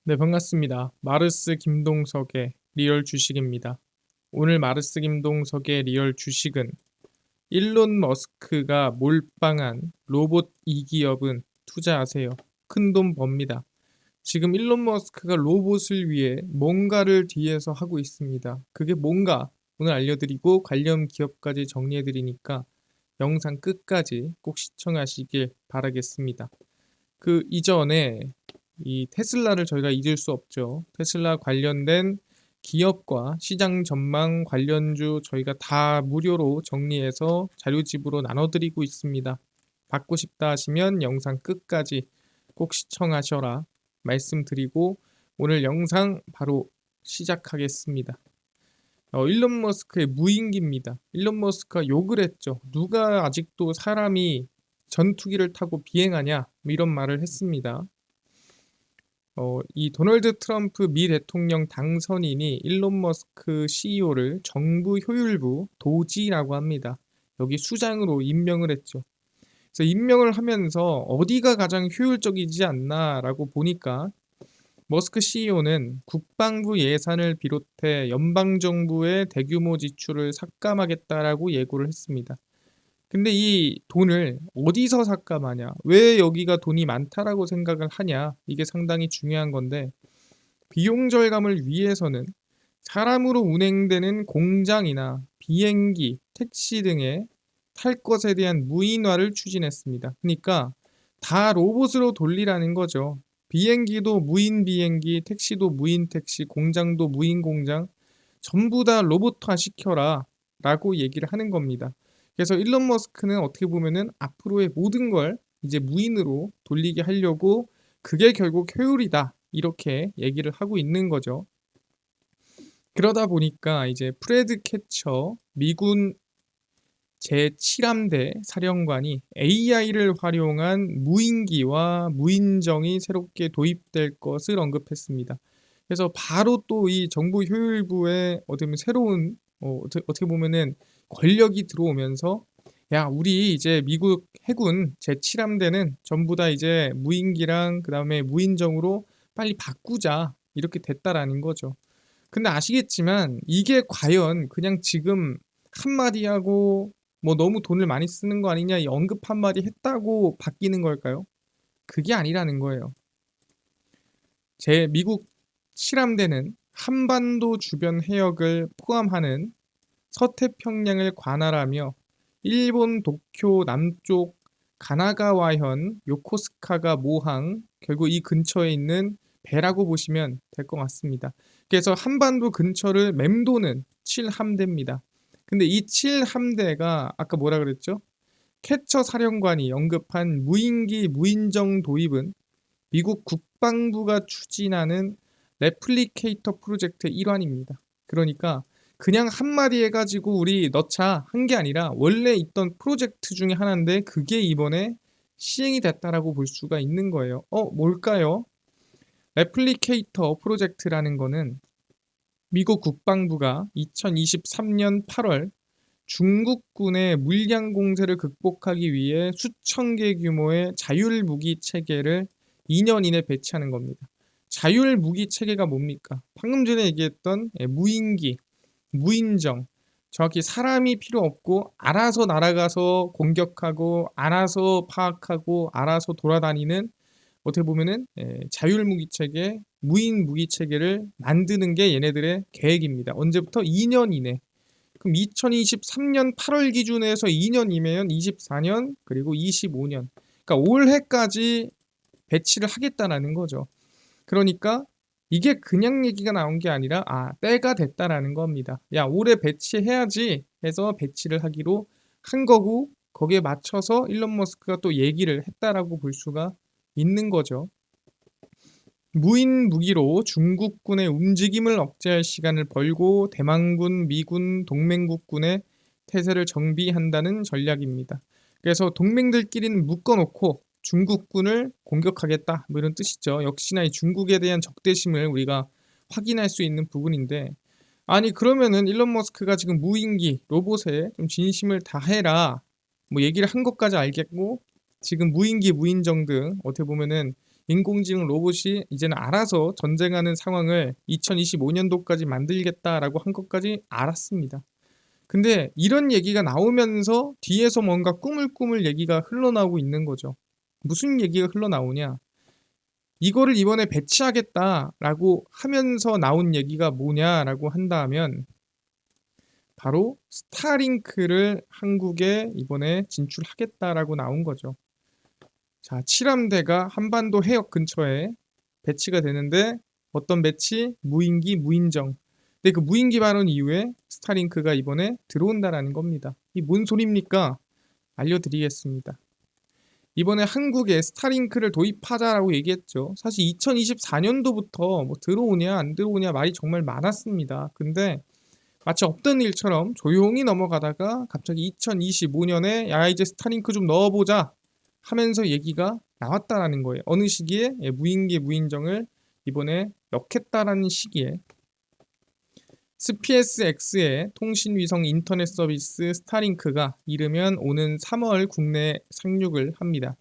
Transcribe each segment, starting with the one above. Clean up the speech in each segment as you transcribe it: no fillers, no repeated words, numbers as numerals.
네, 반갑습니다. 마르스 김동석의 리얼 주식입니다. 오늘 마르스 김동석의 리얼 주식은 일론 머스크가 몰빵한 로봇 이기업은 투자하세요. 큰돈 법니다. 지금 일론 머스크가 로봇을 위해 뭔가를 뒤에서 하고 있습니다. 그게 뭔가 오늘 알려드리고 관련 기업까지 정리해드리니까 영상 끝까지 꼭 시청하시길 바라겠습니다. 그 이전에 이 테슬라를 저희가 잊을 수 없죠. 테슬라 관련된 기업과 시장 전망 관련주 저희가 다 무료로 정리해서 자료집으로 나눠드리고 있습니다. 받고 싶다 하시면 영상 끝까지 꼭 시청하셔라 말씀드리고 오늘 영상 바로 시작하겠습니다. 일론 머스크의 무인기입니다. 일론 머스크가 욕을 했죠. 누가 아직도 사람이 전투기를 타고 비행하냐 이런 말을 했습니다. 이 도널드 트럼프 미 대통령 당선인이 일론 머스크 CEO를 정부 효율부 도지라고 합니다. 여기 수장으로 임명을 했죠. 그래서 임명을 하면서 어디가 가장 효율적이지 않나라고 보니까 머스크 CEO는 국방부 예산을 비롯해 연방정부의 대규모 지출을 삭감하겠다라고 예고를 했습니다. 근데 이 돈을 어디서 삭감하냐? 왜 여기가 돈이 많다라고 생각을 하냐? 이게 상당히 중요한 건데 비용 절감을 위해서는 사람으로 운행되는 공장이나 비행기, 택시 등의 탈 것에 대한 무인화를 추진했습니다. 그러니까 다 로봇으로 돌리라는 거죠. 비행기도 무인 비행기, 택시도 무인 택시, 공장도 무인 공장, 전부 다 로봇화 시켜라 라고 얘기를 하는 겁니다. 그래서 일론 머스크는 어떻게 보면은 앞으로의 모든 걸 이제 무인으로 돌리게 하려고 그게 결국 효율이다 이렇게 얘기를 하고 있는 거죠. 그러다 보니까 이제 프레드 캐처 미군 제7함대 사령관이 AI를 활용한 무인기와 무인정이 새롭게 도입될 것을 언급했습니다. 그래서 바로 또 이 정부 효율부의 어떻게 보면 새로운 어떻게 보면은 권력이 들어오면서 야, 우리 이제 미국 해군 제7함대는 전부 다 이제 무인기랑 그다음에 무인정으로 빨리 바꾸자 이렇게 됐다라는 거죠. 근데 아시겠지만 이게 과연 그냥 지금 한마디 하고 뭐 너무 돈을 많이 쓰는 거 아니냐 이 언급 한마디 했다고 바뀌는 걸까요? 그게 아니라는 거예요. 제 미국 실함대는 한반도 주변 해역을 포함하는 서태평양을 관할하며 일본 도쿄 남쪽 가나가와현 요코스카가 모항 결국 이 근처에 있는 배라고 보시면 될 것 같습니다. 그래서 한반도 근처를 맴도는 7함대입니다. 근데 이 7함대가 아까 뭐라 그랬죠? 캐처 사령관이 언급한 무인기 무인정 도입은 미국 국방부가 추진하는 레플리케이터 프로젝트의 일환입니다. 그러니까 그냥 한마디 해가지고 우리 넣자 한 게 아니라 원래 있던 프로젝트 중에 하나인데 그게 이번에 시행이 됐다라고 볼 수가 있는 거예요. 뭘까요? 레플리케이터 프로젝트라는 거는 미국 국방부가 2023년 8월 중국군의 물량 공세를 극복하기 위해 수천 개 규모의 자율 무기 체계를 2년 이내 배치하는 겁니다. 자율 무기 체계가 뭡니까? 방금 전에 얘기했던 무인기, 무인정, 정확히 사람이 필요 없고 알아서 날아가서 공격하고 알아서 파악하고 알아서 돌아다니는 어떻게 보면은 자율 무기 체계, 무인 무기 체계를 만드는 게 얘네들의 계획입니다. 언제부터? 2년 이내. 그럼 2023년 8월 기준에서 2년이면 24년 그리고 25년. 그러니까 올해까지 배치를 하겠다라는 거죠. 그러니까 이게 그냥 얘기가 나온 게 아니라 때가 됐다라는 겁니다. 야, 올해 배치해야지 해서 배치를 하기로 한 거고 거기에 맞춰서 일론 머스크가 또 얘기를 했다라고 볼 수가 있는 거죠. 무인 무기로 중국군의 움직임을 억제할 시간을 벌고 대만군, 미군, 동맹국군의 태세를 정비한다는 전략입니다. 그래서 동맹들끼리는 묶어놓고 중국군을 공격하겠다 뭐 이런 뜻이죠. 역시나 이 중국에 대한 적대심을 우리가 확인할 수 있는 부분인데 아니 그러면은 일론 머스크가 지금 무인기, 로봇에 좀 진심을 다해라 뭐 얘기를 한 것까지 알겠고 지금 무인기, 무인정 등 어떻게 보면은 인공지능 로봇이 이제는 알아서 전쟁하는 상황을 2025년도까지 만들겠다라고 한 것까지 알았습니다. 근데 이런 얘기가 나오면서 뒤에서 뭔가 꾸물꾸물 얘기가 흘러나오고 있는 거죠. 무슨 얘기가 흘러나오냐? 이거를 이번에 배치하겠다라고 하면서 나온 얘기가 뭐냐라고 한다면 바로 스타링크를 한국에 이번에 진출하겠다라고 나온 거죠. 자, 7함대가 한반도 해역 근처에 배치가 되는데 어떤 배치? 무인기, 무인정. 근데 그 무인기 발언 이후에 스타링크가 이번에 들어온다라는 겁니다. 이 뭔 소리입니까? 알려드리겠습니다. 이번에 한국에 스타링크를 도입하자라고 얘기했죠. 사실 2024년도부터 뭐 들어오냐 안 들어오냐 말이 정말 많았습니다. 근데 마치 없던 일처럼 조용히 넘어가다가 갑자기 2025년에 야 이제 스타링크 좀 넣어보자 하면서 얘기가 나왔다라는 거예요. 어느 시기에? 예, 무인기 무인정을 이번에 넣겠다라는 시기에 SpaceX의 통신위성 인터넷 서비스 스타링크가 이르면 오는 3월 국내에 상륙을 합니다.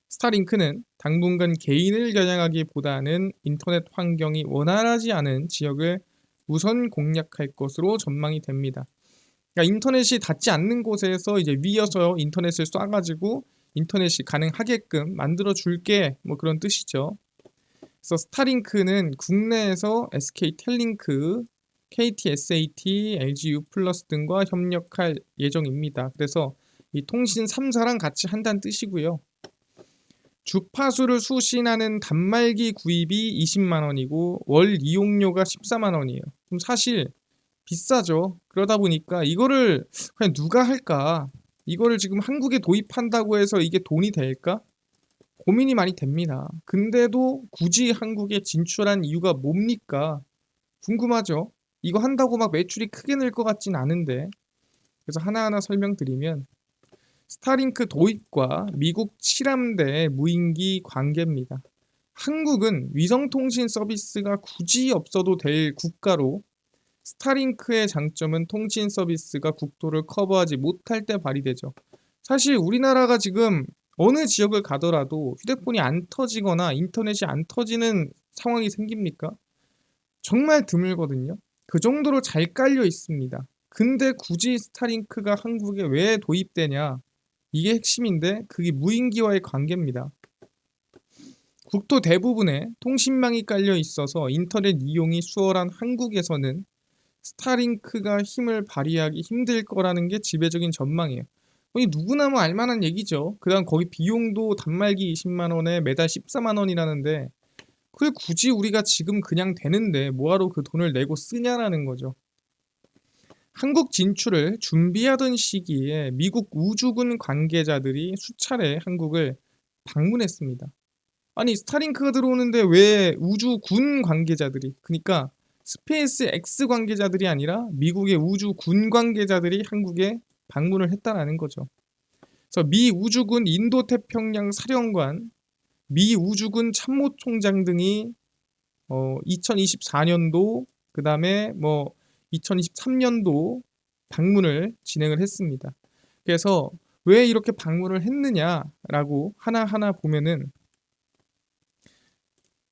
스타링크는 당분간 개인을 겨냥하기보다는 인터넷 환경이 원활하지 않은 지역을 우선 공략할 것으로 전망이 됩니다. 그러니까 인터넷이 닿지 않는 곳에서 이제 위에서 인터넷을 쏴가지고 인터넷이 가능하게끔 만들어 줄게 뭐 그런 뜻이죠. 그래서 스타링크는 국내에서 SK텔링크, KTSAT, LGU 플러스 등과 협력할 예정입니다. 그래서 이 통신 3사랑 같이 한다는 뜻이고요. 주파수를 수신하는 단말기 구입이 20만 원이고 월 이용료가 14만 원이에요. 그럼 사실 비싸죠. 그러다 보니까 이거를 그냥 누가 할까? 이거를 지금 한국에 도입한다고 해서 이게 돈이 될까? 고민이 많이 됩니다. 근데도 굳이 한국에 진출한 이유가 뭡니까? 궁금하죠? 이거 한다고 막 매출이 크게 늘 것 같진 않은데. 그래서 하나하나 설명드리면 스타링크 도입과 미국 7함대 무인기 관계입니다. 한국은 위성통신 서비스가 굳이 없어도 될 국가로 스타링크의 장점은 통신 서비스가 국토를 커버하지 못할 때 발휘되죠. 사실 우리나라가 지금 어느 지역을 가더라도 휴대폰이 안 터지거나 인터넷이 안 터지는 상황이 생깁니까? 정말 드물거든요. 그 정도로 잘 깔려 있습니다. 근데 굳이 스타링크가 한국에 왜 도입되냐? 이게 핵심인데 그게 무인기와의 관계입니다. 국토 대부분에 통신망이 깔려 있어서 인터넷 이용이 수월한 한국에서는 스타링크가 힘을 발휘하기 힘들 거라는 게 지배적인 전망이에요. 이 누구나 뭐 알만한 얘기죠. 그다음 거기 비용도 단말기 20만 원에 매달 14만 원이라는데 그걸 굳이 우리가 지금 그냥 되는데 뭐하러 그 돈을 내고 쓰냐라는 거죠. 한국 진출을 준비하던 시기에 미국 우주군 관계자들이 수차례 한국을 방문했습니다. 아니 스타링크가 들어오는데 왜 우주군 관계자들이 그러니까 스페이스 X 관계자들이 아니라 미국의 우주군 관계자들이 한국에 방문을 했다라는 거죠. 그래서 미 우주군 인도태평양 사령관, 미 우주군 참모총장 등이 2024년도 그다음에 뭐 2023년도 방문을 진행을 했습니다. 그래서 왜 이렇게 방문을 했느냐라고 하나하나 보면은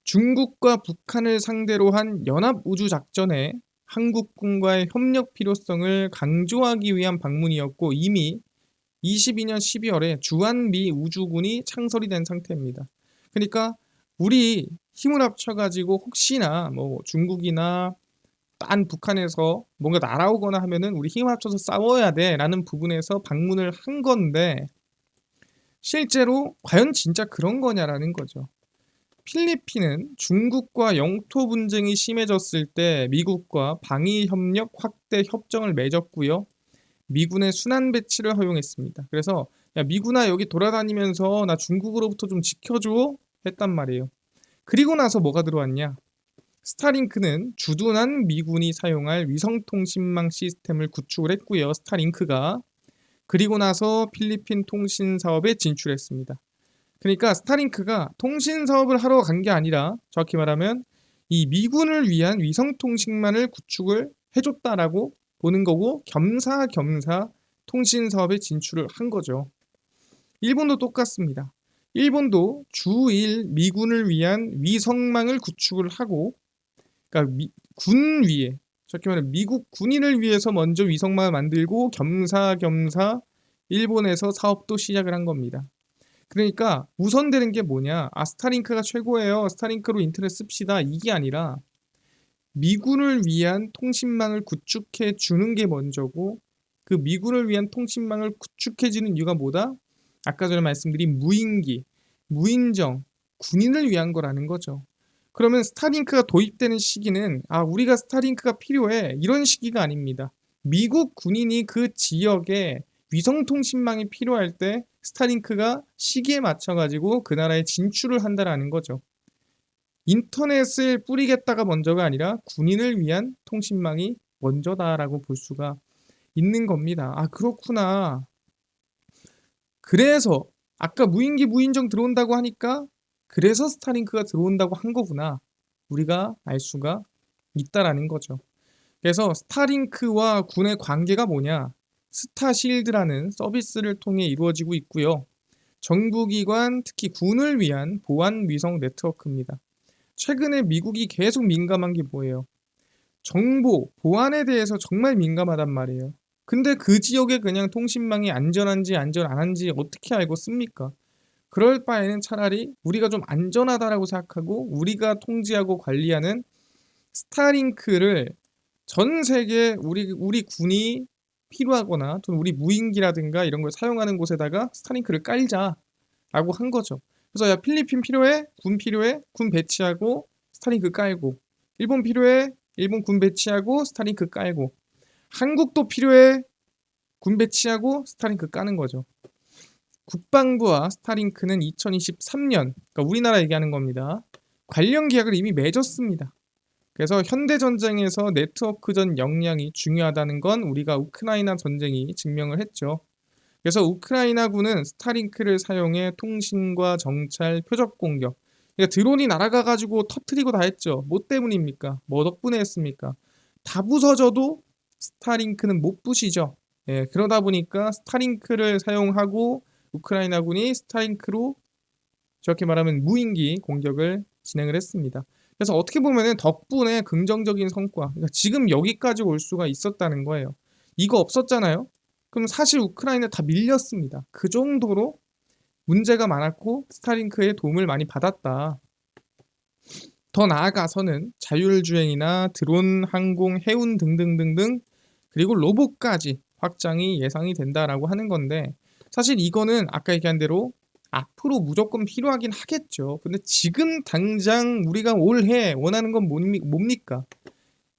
중국과 북한을 상대로 한 연합우주작전에 한국군과의 협력 필요성을 강조하기 위한 방문이었고 이미 22년 12월에 주한미 우주군이 창설이 된 상태입니다. 그러니까 우리 힘을 합쳐가지고 혹시나 뭐 중국이나 딴 북한에서 뭔가 날아오거나 하면은 우리 힘 합쳐서 싸워야 돼라는 부분에서 방문을 한 건데 실제로 과연 진짜 그런 거냐라는 거죠. 필리핀은 중국과 영토 분쟁이 심해졌을 때 미국과 방위 협력 확대 협정을 맺었고요. 미군의 순환 배치를 허용했습니다. 그래서 야 미군아 여기 돌아다니면서 나 중국으로부터 좀 지켜줘 했단 말이에요. 그리고 나서 뭐가 들어왔냐? 스타링크는 주둔한 미군이 사용할 위성통신망 시스템을 구축을 했고요. 스타링크가 그리고 나서 필리핀 통신 사업에 진출했습니다. 그러니까 스타링크가 통신 사업을 하러 간 게 아니라 정확히 말하면 이 미군을 위한 위성통신망을 구축을 해줬다라고 보는 거고 겸사겸사 통신 사업에 진출을 한 거죠. 일본도 똑같습니다. 일본도 주1 미군을 위한 위성망을 구축을 하고, 그러니까 군 위에, 쉽게 말해 미국 군인을 위해서 먼저 위성망을 만들고 겸사겸사 일본에서 사업도 시작을 한 겁니다. 그러니까 우선되는 게 뭐냐? 스타링크가 최고예요. 스타링크로 인터넷 씁시다. 이게 아니라 미군을 위한 통신망을 구축해 주는 게 먼저고, 그 미군을 위한 통신망을 구축해지는 이유가 뭐다? 아까 전에 말씀드린 무인기, 무인정, 군인을 위한 거라는 거죠. 그러면 스타링크가 도입되는 시기는 우리가 스타링크가 필요해 이런 시기가 아닙니다. 미국 군인이 그 지역에 위성통신망이 필요할 때 스타링크가 시기에 맞춰가지고 그 나라에 진출을 한다라는 거죠. 인터넷을 뿌리겠다가 먼저가 아니라 군인을 위한 통신망이 먼저다라고 볼 수가 있는 겁니다. 그렇구나. 그래서 아까 무인기 무인정 들어온다고 하니까 그래서 스타링크가 들어온다고 한 거구나. 우리가 알 수가 있다라는 거죠. 그래서 스타링크와 군의 관계가 뭐냐? 스타실드라는 서비스를 통해 이루어지고 있고요. 정부기관, 특히 군을 위한 보안 위성 네트워크입니다. 최근에 미국이 계속 민감한 게 뭐예요? 정보, 보안에 대해서 정말 민감하단 말이에요. 근데 그 지역에 그냥 통신망이 안전한지 안전 안 한지 어떻게 알고 씁니까? 그럴 바에는 차라리 우리가 좀 안전하다라고 생각하고 우리가 통제하고 관리하는 스타링크를 전 세계 우리 군이 필요하거나 또는 우리 무인기라든가 이런 걸 사용하는 곳에다가 스타링크를 깔자라고 한 거죠. 그래서 야, 필리핀 필요해? 군 필요해? 군 배치하고 스타링크 깔고, 일본 필요해? 일본 군 배치하고 스타링크 깔고, 한국도 필요해? 군 배치하고 스타링크 까는 거죠. 국방부와 스타링크는 2023년, 그러니까 우리나라 얘기하는 겁니다. 관련 계약을 이미 맺었습니다. 그래서 현대전쟁에서 네트워크전 역량이 중요하다는 건 우리가 우크라이나 전쟁이 증명을 했죠. 그래서 우크라이나군은 스타링크를 사용해 통신과 정찰, 표적 공격, 그러니까 드론이 날아가가지고 터트리고 다 했죠. 뭐 때문입니까? 뭐 덕분에 했습니까? 다 부서져도 스타링크는 못 부시죠. 그러다 보니까 스타링크를 사용하고 우크라이나군이 스타링크로 저렇게 말하면 무인기 공격을 진행을 했습니다. 그래서 어떻게 보면 덕분에 긍정적인 성과, 그러니까 지금 여기까지 올 수가 있었다는 거예요. 이거 없었잖아요. 그럼 사실 우크라이나 다 밀렸습니다. 그 정도로 문제가 많았고 스타링크의 도움을 많이 받았다. 더 나아가서는 자율주행이나 드론, 항공, 해운 등등등등, 그리고 로봇까지 확장이 예상이 된다라고 하는 건데, 사실 이거는 아까 얘기한 대로 앞으로 무조건 필요하긴 하겠죠. 근데 지금 당장 우리가 올해 원하는 건 뭡니까?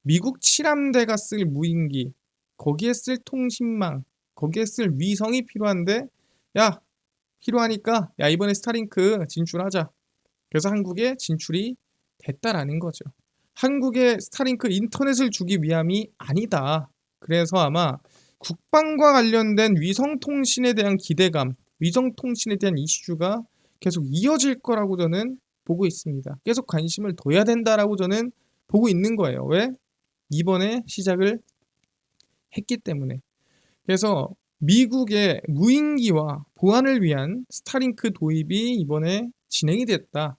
미국 7함대가 쓸 무인기, 거기에 쓸 통신망, 거기에 쓸 위성이 필요한데, 야, 필요하니까 야, 이번에 스타링크 진출하자. 그래서 한국에 진출이 됐다라는 거죠. 한국에 스타링크 인터넷을 주기 위함이 아니다. 그래서 아마 국방과 관련된 위성통신에 대한 기대감, 위성통신에 대한 이슈가 계속 이어질 거라고 저는 보고 있습니다. 계속 관심을 둬야 된다라고 저는 보고 있는 거예요. 왜? 이번에 시작을 했기 때문에. 그래서 미국의 무인기와 보안을 위한 스타링크 도입이 이번에 진행이 됐다.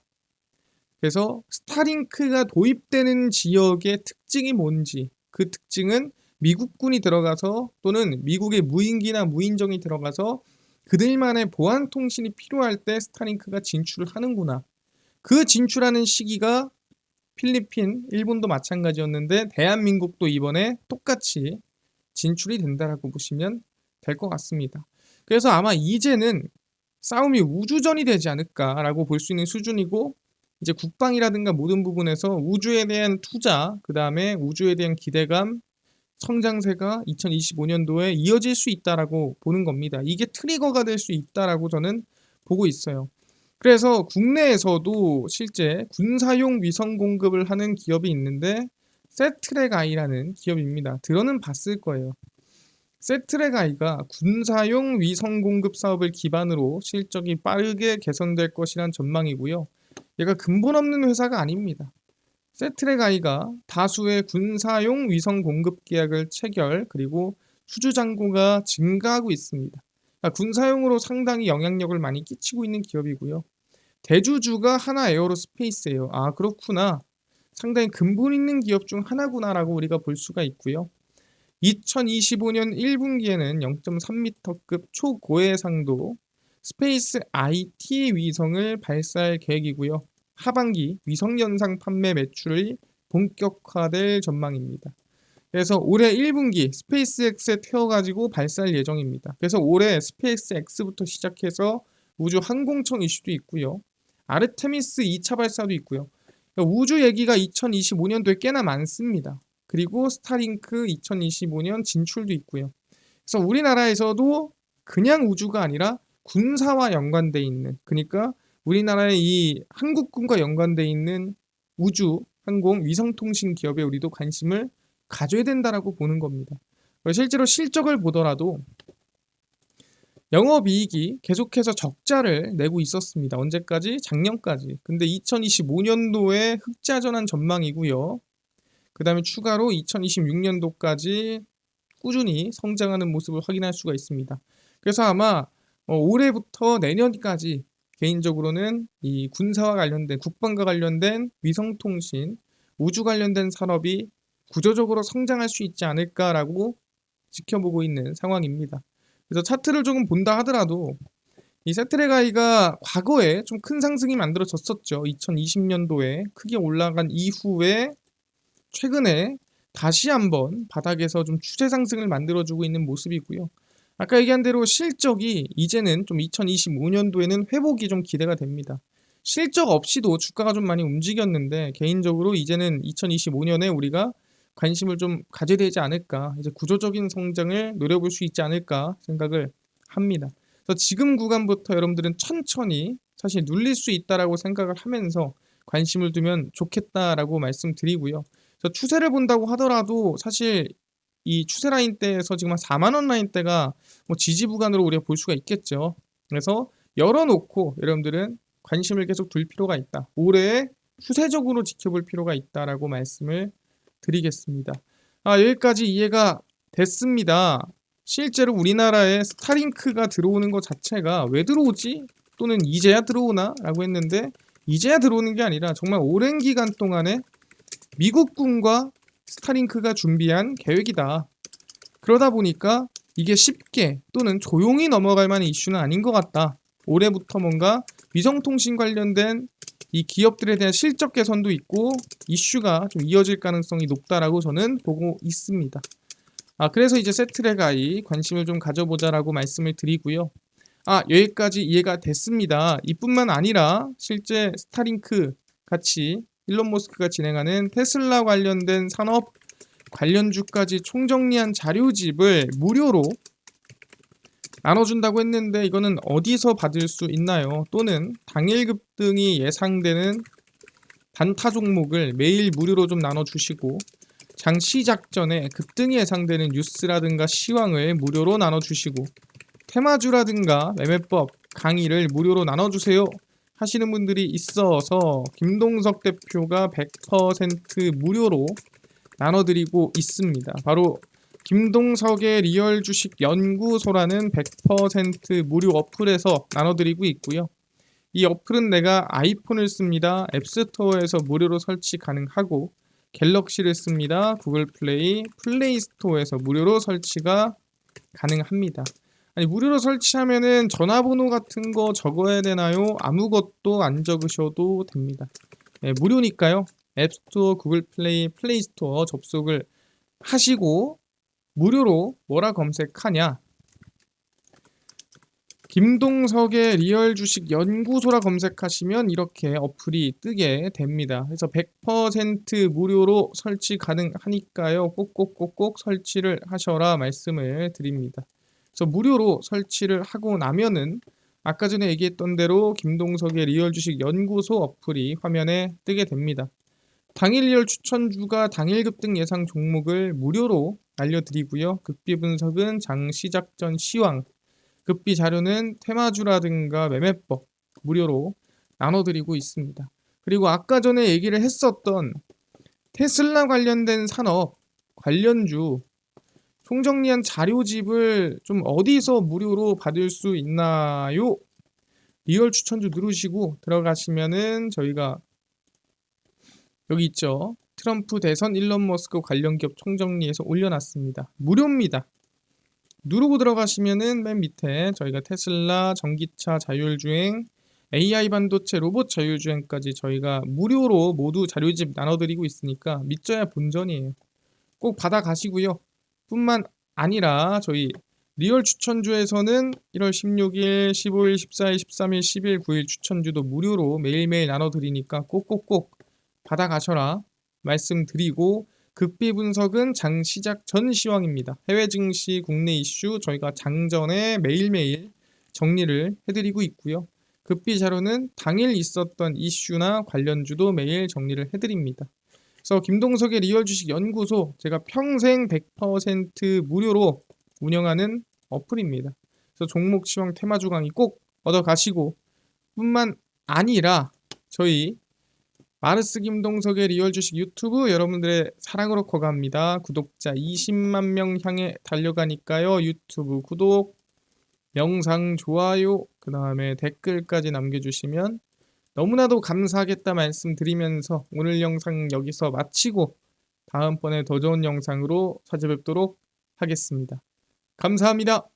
그래서 스타링크가 도입되는 지역의 특징이 뭔지, 그 특징은 미국군이 들어가서 또는 미국의 무인기나 무인정이 들어가서 그들만의 보안 통신이 필요할 때 스타링크가 진출을 하는구나. 그 진출하는 시기가 필리핀, 일본도 마찬가지였는데 대한민국도 이번에 똑같이 진출이 된다라고 보시면 될 것 같습니다. 그래서 아마 이제는 싸움이 우주전이 되지 않을까라고 볼 수 있는 수준이고, 이제 국방이라든가 모든 부분에서 우주에 대한 투자, 그 다음에 우주에 대한 기대감, 성장세가 2025년도에 이어질 수 있다라고 보는 겁니다. 이게 트리거가 될 수 있다라고 저는 보고 있어요. 그래서 국내에서도 실제 군사용 위성 공급을 하는 기업이 있는데 세트랙 아이라는 기업입니다. 들어는 봤을 거예요. 세트랙 아이가 군사용 위성 공급 사업을 기반으로 실적이 빠르게 개선될 것이란 전망이고요. 얘가 근본 없는 회사가 아닙니다. 세트랙 아이가 다수의 군사용 위성 공급 계약을 체결, 그리고 수주 잔고가 증가하고 있습니다. 군사용으로 상당히 영향력을 많이 끼치고 있는 기업이고요. 대주주가 하나에어로스페이스예요. 아, 그렇구나. 상당히 근본 있는 기업 중 하나구나라고 우리가 볼 수가 있고요. 2025년 1분기에는 0.3m급 초고해상도 스페이스 IT 위성을 발사할 계획이고요. 하반기 위성 연상 판매 매출이 본격화될 전망입니다. 그래서 올해 1분기 스페이스X에 태워가지고 발사할 예정입니다. 그래서 올해 스페이스X부터 시작해서 우주 항공청 이슈도 있고요. 아르테미스 2차 발사도 있고요. 우주 얘기가 2025년도에 꽤나 많습니다. 그리고 스타링크 2025년 진출도 있고요. 그래서 우리나라에서도 그냥 우주가 아니라 군사와 연관돼 있는, 그러니까 우리나라의 이 한국군과 연관돼 있는 우주, 항공, 위성통신 기업에 우리도 관심을 가져야 된다라고 보는 겁니다. 실제로 실적을 보더라도 영업이익이 계속해서 적자를 내고 있었습니다. 언제까지? 작년까지. 근데 2025년도에 흑자전환 전망이고요. 그 다음에 추가로 2026년도까지 꾸준히 성장하는 모습을 확인할 수가 있습니다. 그래서 아마 올해부터 내년까지 개인적으로는 이 군사와 관련된, 국방과 관련된 위성통신, 우주 관련된 산업이 구조적으로 성장할 수 있지 않을까라고 지켜보고 있는 상황입니다. 그래서 차트를 조금 본다 하더라도 이 세트레가이가 과거에 좀 큰 상승이 만들어졌었죠. 2020년도에 크게 올라간 이후에 최근에 다시 한번 바닥에서 좀 추세 상승을 만들어주고 있는 모습이고요. 아까 얘기한 대로 실적이 이제는 좀 2025년도에는 회복이 좀 기대가 됩니다. 실적 없이도 주가가 좀 많이 움직였는데 개인적으로 이제는 2025년에 우리가 관심을 좀 가져야 되지 않을까, 이제 구조적인 성장을 노려볼 수 있지 않을까 생각을 합니다. 그래서 지금 구간부터 여러분들은 천천히 사실 눌릴 수 있다라고 생각을 하면서 관심을 두면 좋겠다라고 말씀드리고요. 그래서 추세를 본다고 하더라도 사실 이 추세 라인대에서 지금 한 4만 원 라인대가 뭐 지지 구간으로 우리가 볼 수가 있겠죠. 그래서 열어놓고 여러분들은 관심을 계속 둘 필요가 있다. 올해 추세적으로 지켜볼 필요가 있다라고 말씀을 드리겠습니다. 여기까지 이해가 됐습니다. 실제로 우리나라에 스타링크가 들어오는 것 자체가 왜 들어오지? 또는 이제야 들어오나? 라고 했는데 이제야 들어오는 게 아니라 정말 오랜 기간 동안에 미국군과 스타링크가 준비한 계획이다. 그러다 보니까 이게 쉽게 또는 조용히 넘어갈 만한 이슈는 아닌 것 같다. 올해부터 뭔가 위성통신 관련된 이 기업들에 대한 실적 개선도 있고 이슈가 좀 이어질 가능성이 높다라고 저는 보고 있습니다. 그래서 이제 세트레가이 관심을 좀 가져보자라고 말씀을 드리고요. 여기까지 이해가 됐습니다. 이뿐만 아니라 실제 스타링크 같이 일론 머스크가 진행하는 테슬라 관련된 산업 관련주까지 총정리한 자료집을 무료로 나눠준다고 했는데 이거는 어디서 받을 수 있나요? 또는 당일 급등이 예상되는 단타 종목을 매일 무료로 좀 나눠주시고 장 시작 전에 급등이 예상되는 뉴스라든가 시황을 무료로 나눠주시고 테마주라든가 매매법 강의를 무료로 나눠주세요 하시는 분들이 있어서 김동석 대표가 100% 무료로 나눠드리고 있습니다. 바로 김동석의 리얼 주식 연구소라는 100% 무료 어플에서 나눠드리고 있고요. 이 어플은 내가 아이폰을 씁니다. 앱스토어에서 무료로 설치 가능하고 갤럭시를 씁니다. 구글 플레이, 플레이 스토어에서 무료로 설치가 가능합니다. 무료로 설치하면은 전화번호 같은 거 적어야 되나요? 아무것도 안 적으셔도 됩니다. 무료니까요. 앱스토어, 구글 플레이, 플레이 스토어 접속을 하시고 무료로 뭐라 검색하냐? 김동석의 리얼 주식 연구소라 검색하시면 이렇게 어플이 뜨게 됩니다. 그래서 100% 무료로 설치 가능하니까요. 꼭꼭꼭꼭 설치를 하셔라 말씀을 드립니다. 그래서 무료로 설치를 하고 나면은 아까 전에 얘기했던 대로 김동석의 리얼 주식 연구소 어플이 화면에 뜨게 됩니다. 당일 리얼 추천주가 당일 급등 예상 종목을 무료로 알려드리고요. 급비 분석은 장 시작 전 시황, 급비 자료는 테마주라든가 매매법 무료로 나눠드리고 있습니다. 그리고 아까 전에 얘기를 했었던 테슬라 관련된 산업 관련주 총정리한 자료집을 좀 어디서 무료로 받을 수 있나요? 리얼 추천주 누르시고 들어가시면은 저희가 여기 있죠. 트럼프 대선 일론 머스크 관련 기업 총정리해서 올려놨습니다. 무료입니다. 누르고 들어가시면은 맨 밑에 저희가 테슬라, 전기차 자율주행, AI 반도체, 로봇 자율주행까지 저희가 무료로 모두 자료집 나눠드리고 있으니까 믿져야 본전이에요. 꼭 받아가시고요. 뿐만 아니라 저희 리얼 추천주에서는 1월 16일, 15일, 14일, 13일, 10일, 9일 추천주도 무료로 매일매일 나눠드리니까 꼭꼭꼭 받아가셔라 말씀드리고, 극비 분석은 장 시작 전 시황입니다. 해외 증시, 국내 이슈 저희가 장전에 매일매일 정리를 해드리고 있고요. 극비 자료는 당일 있었던 이슈나 관련주도 매일 정리를 해드립니다. 그래서 김동석의 리얼 주식 연구소, 제가 평생 100% 무료로 운영하는 어플입니다. 그래서 종목 시황 테마주 강의 꼭 얻어 가시고, 뿐만 아니라 저희 마르스 김동석의 리얼 주식 유튜브 여러분들의 사랑으로 커갑니다. 구독자 20만 명 향해 달려가니까요. 유튜브 구독, 영상 좋아요, 그 다음에 댓글까지 남겨주시면 너무나도 감사하겠다 말씀드리면서 오늘 영상 여기서 마치고 다음번에 더 좋은 영상으로 찾아뵙도록 하겠습니다. 감사합니다.